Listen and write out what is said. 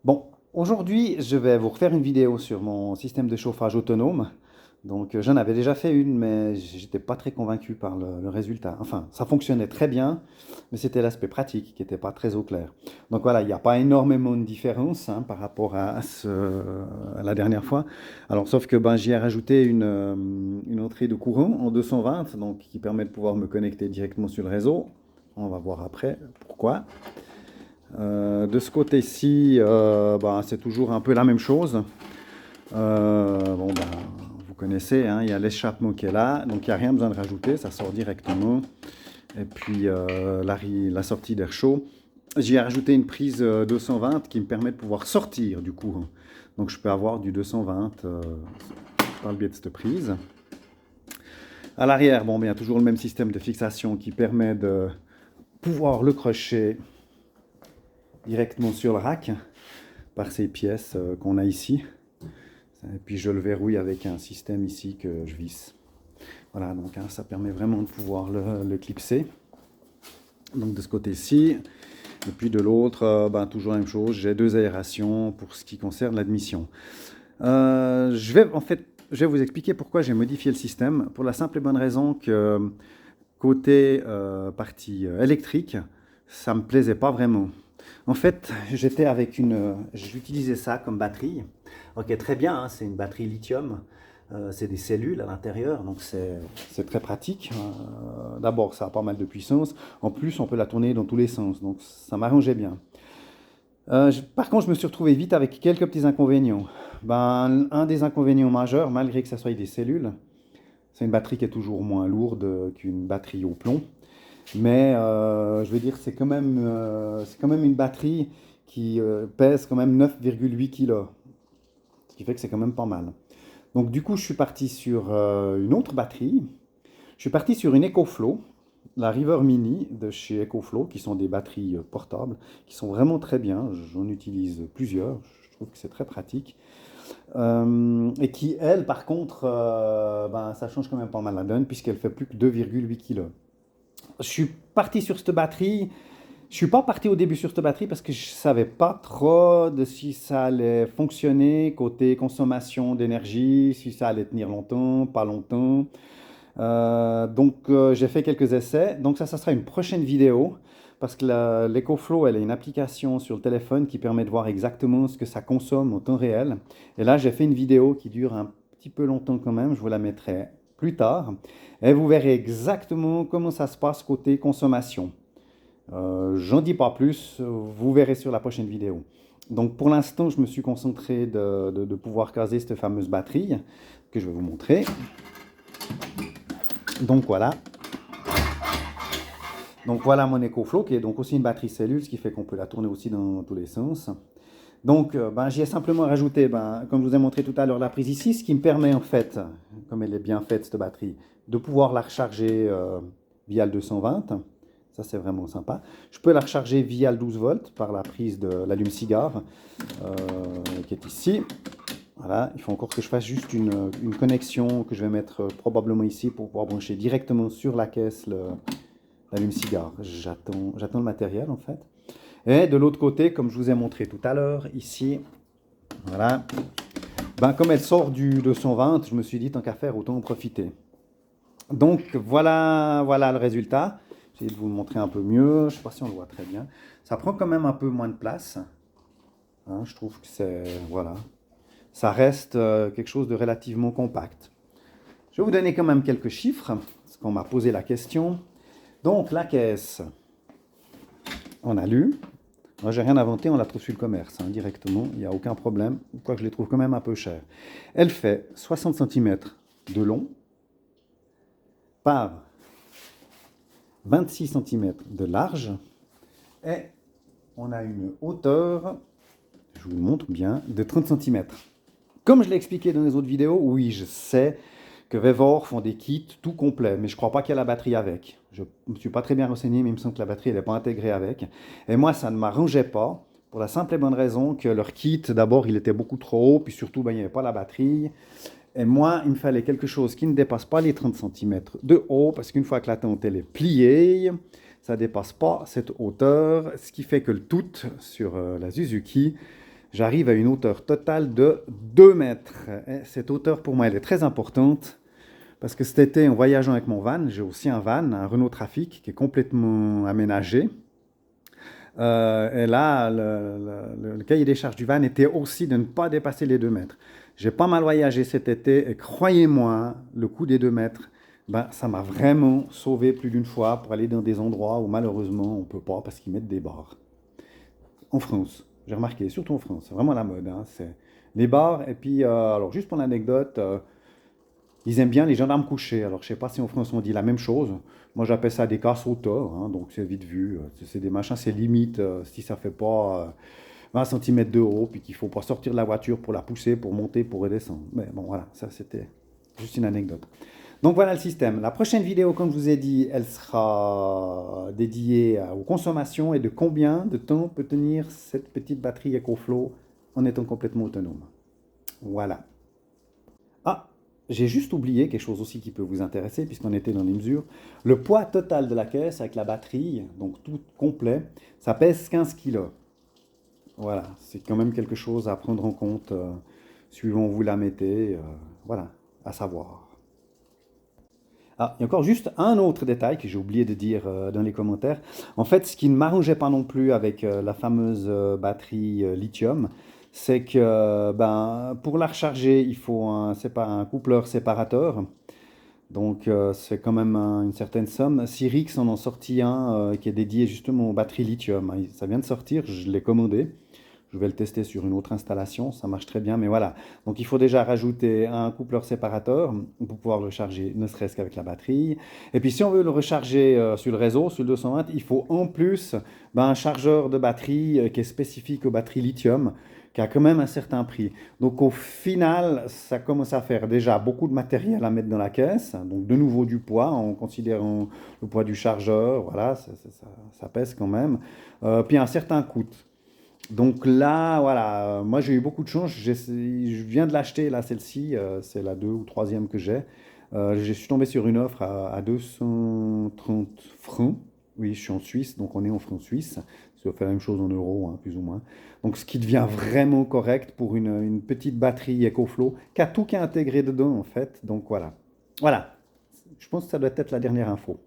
Bon, aujourd'hui, je vais vous refaire une vidéo sur mon système de chauffage autonome. Donc, j'en avais déjà fait une, mais j'étais pas très convaincu par le résultat. Enfin, ça fonctionnait très bien, mais c'était l'aspect pratique qui n'était pas très au clair. Donc voilà, il n'y a pas énormément de différence hein, par rapport à la dernière fois. Alors, sauf que ben, j'y ai rajouté une entrée de courant en 220, donc qui permet de pouvoir me connecter directement sur le réseau. On va voir après pourquoi. De ce côté-ci, bah, c'est toujours un peu la même chose. Bon, bah, vous connaissez, hein, il y a l'échappement qui est là, donc il n'y a rien besoin de rajouter, ça sort directement. Et puis la sortie d'air chaud, j'y ai rajouté une prise 220 qui me permet de pouvoir sortir du courant. Donc je peux avoir du 220 par le biais de cette prise. À l'arrière, bon, il y a toujours le même système de fixation qui permet de pouvoir le crocher directement sur le rack par ces pièces qu'on a ici. Et puis je le verrouille avec un système ici que je visse. Voilà, donc hein, ça permet vraiment de pouvoir le clipser. Donc de ce côté-ci. Et puis de l'autre, ben, toujours la même chose, j'ai deux aérations pour ce qui concerne l'admission. Je vais vous expliquer pourquoi j'ai modifié le système. Pour la simple et bonne raison que côté partie électrique, ça ne me plaisait pas vraiment. En fait, j'utilisais ça comme batterie. Ok, très bien, hein, c'est une batterie lithium. C'est des cellules à l'intérieur, donc c'est très pratique. D'abord, ça a pas mal de puissance. En plus, on peut la tourner dans tous les sens, donc ça m'arrangeait bien. Par contre, je me suis retrouvé vite avec quelques petits inconvénients. Ben, un des inconvénients majeurs, malgré que ça soit des cellules, c'est une batterie qui est toujours moins lourde qu'une batterie au plomb. Mais je veux dire, c'est quand même une batterie qui pèse quand même 9,8 kg. Ce qui fait que c'est quand même pas mal. Donc du coup, je suis parti sur une autre batterie. Je suis parti sur une EcoFlow, la River Mini de chez EcoFlow, qui sont des batteries portables, qui sont vraiment très bien. J'en utilise plusieurs. Je trouve que c'est très pratique. Et qui, elle, par contre, ben, ça change quand même pas mal la donne, puisqu'elle fait plus que 2,8 kg. Je suis parti sur cette batterie. Je suis pas parti au début sur cette batterie parce que je savais pas trop de si ça allait fonctionner côté consommation d'énergie, si ça allait tenir longtemps, pas longtemps. Donc j'ai fait quelques essais. Donc ça sera une prochaine vidéo parce que l'EcoFlow, elle a une application sur le téléphone qui permet de voir exactement ce que ça consomme au temps réel. Et là, j'ai fait une vidéo qui dure un petit peu longtemps quand même. Je vous la mettrai plus tard. Et vous verrez exactement comment ça se passe côté consommation. J'en dis pas plus, vous verrez sur la prochaine vidéo. Donc pour l'instant, je me suis concentré de pouvoir caser cette fameuse batterie que je vais vous montrer. Donc voilà. Donc voilà mon EcoFlow qui est donc aussi une batterie cellule, ce qui fait qu'on peut la tourner aussi dans tous les sens. Donc ben, j'y ai simplement rajouté, ben, comme je vous ai montré tout à l'heure, la prise ici, ce qui me permet en fait, comme elle est bien faite cette batterie, de pouvoir la recharger via le 220. Ça c'est vraiment sympa. Je peux la recharger via le 12 volts par la prise de l'allume-cigare euh, qui est ici. Voilà, il faut encore que je fasse juste une connexion que je vais mettre probablement ici pour pouvoir brancher directement sur la caisse l'allume-cigare. J'attends le matériel en fait. Et de l'autre côté, comme je vous ai montré tout à l'heure, ici, voilà, ben, comme elle sort du 220, je me suis dit tant qu'à faire, autant en profiter. Donc voilà le résultat. J'ai essayé de vous le montrer un peu mieux. Je ne sais pas si on le voit très bien. Ça prend quand même un peu moins de place. Hein, je trouve que voilà, ça reste quelque chose de relativement compact. Je vais vous donner quand même quelques chiffres, parce qu'on m'a posé la question. Donc la caisse, on a lu. Moi, j'ai rien inventé, on la trouve sur le commerce, hein, directement, il n'y a aucun problème, quoique je les trouve quand même un peu chers. Elle fait 60 cm de long par 26 cm de large et on a une hauteur, je vous le montre bien, de 30 cm. Comme je l'ai expliqué dans les autres vidéos, oui, je sais que Vevor font des kits tout complets, mais je ne crois pas qu'il y a la batterie avec. Je ne me suis pas très bien renseigné, mais il me semble que la batterie n'est pas intégrée avec. Et moi, ça ne m'arrangeait pas, pour la simple et bonne raison que leur kit, d'abord, il était beaucoup trop haut, puis surtout, ben, il n'y avait pas la batterie. Et moi, il me fallait quelque chose qui ne dépasse pas les 30 cm de haut, parce qu'une fois que la tente elle est pliée, ça ne dépasse pas cette hauteur, ce qui fait que le tout sur la Suzuki, j'arrive à une hauteur totale de 2 mètres. Et cette hauteur, pour moi, elle est très importante parce que cet été, en voyageant avec mon van, j'ai aussi un van, un Renault Trafic, qui est complètement aménagé. Et là, le cahier des charges du van était aussi de ne pas dépasser les 2 mètres. J'ai pas mal voyagé cet été et croyez-moi, le coup des 2 mètres, ben, ça m'a vraiment sauvé plus d'une fois pour aller dans des endroits où malheureusement on ne peut pas parce qu'ils mettent des barres. En France, j'ai remarqué, surtout en France, c'est vraiment la mode. Hein, c'est les bars et puis, alors juste pour l'anecdote, ils aiment bien les gendarmes couchés. Alors, je sais pas si en France on dit la même chose. Moi, j'appelle ça des casse-auteurs, hein, donc c'est vite vu. C'est des machins, c'est limite si ça fait pas 20 cm de haut, puis qu'il faut pas sortir de la voiture pour la pousser, pour monter, pour redescendre. Mais bon, voilà, ça c'était juste une anecdote. Donc voilà le système. La prochaine vidéo, comme je vous ai dit, elle sera dédiée aux consommations et de combien de temps peut tenir cette petite batterie EcoFlow en étant complètement autonome. Voilà. Ah, j'ai juste oublié quelque chose aussi qui peut vous intéresser, puisqu'on était dans les mesures. Le poids total de la caisse avec la batterie, donc tout complet, ça pèse 15 kg. Voilà, c'est quand même quelque chose à prendre en compte suivant où vous la mettez. Voilà, à savoir. Ah, il y a encore juste un autre détail que j'ai oublié de dire dans les commentaires. En fait, ce qui ne m'arrangeait pas non plus avec la fameuse batterie lithium, c'est que ben, pour la recharger, il faut un coupleur séparateur. Donc c'est quand même une certaine somme. Syrix en a sorti un qui est dédié justement aux batteries lithium. Ça vient de sortir, je l'ai commandé. Je vais le tester sur une autre installation, ça marche très bien, mais voilà. Donc il faut déjà rajouter un coupleur séparateur pour pouvoir le charger, ne serait-ce qu'avec la batterie. Et puis si on veut le recharger sur le réseau, sur le 220, il faut en plus ben, un chargeur de batterie qui est spécifique aux batteries lithium, qui a quand même un certain prix. Donc au final, ça commence à faire déjà beaucoup de matériel à mettre dans la caisse, donc de nouveau du poids, en considérant le poids du chargeur, voilà, ça pèse quand même. Puis un certain coût. Donc là, voilà, moi j'ai eu beaucoup de chance. Je viens de l'acheter, là, celle-ci, c'est la 2e ou 3e que j'ai. Je suis tombé sur une offre à 230 francs. Oui, je suis en Suisse, donc on est en francs suisses. Ça fait la même chose en euros, hein, plus ou moins. Donc ce qui devient vraiment correct pour une petite batterie EcoFlow, qui a tout qui est intégré dedans, en fait. Donc voilà. Voilà, je pense que ça doit être la dernière info.